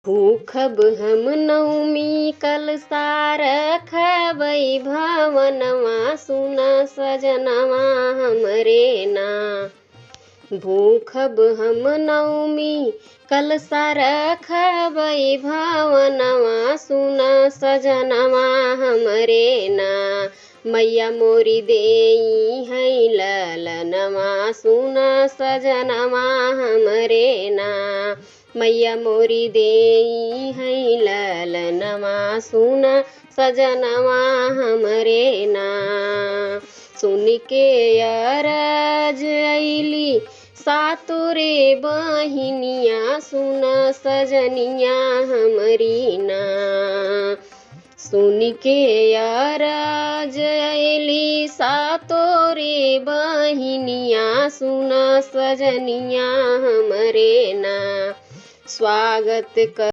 भूखब हम नवमी कलसा रखबै भवनवा सुन सजनवा हमरे ना। भूखब हम नवमी कलसा रखबै भवनवा सुन सजनवा हमरे ना। मैया मोरी देई है ललनवा सुन सजनवा हमरे ना। मैया मोरी देई है ललनवा सुन सजनवा हमरे ना। सुन के अरज अइली सातोरे बहिनिया सुन सजनिया हमरी ना। सुन के अरज अइली सातोरे बहिनिया सुन सजनिया हमरे ना। स्वागत कर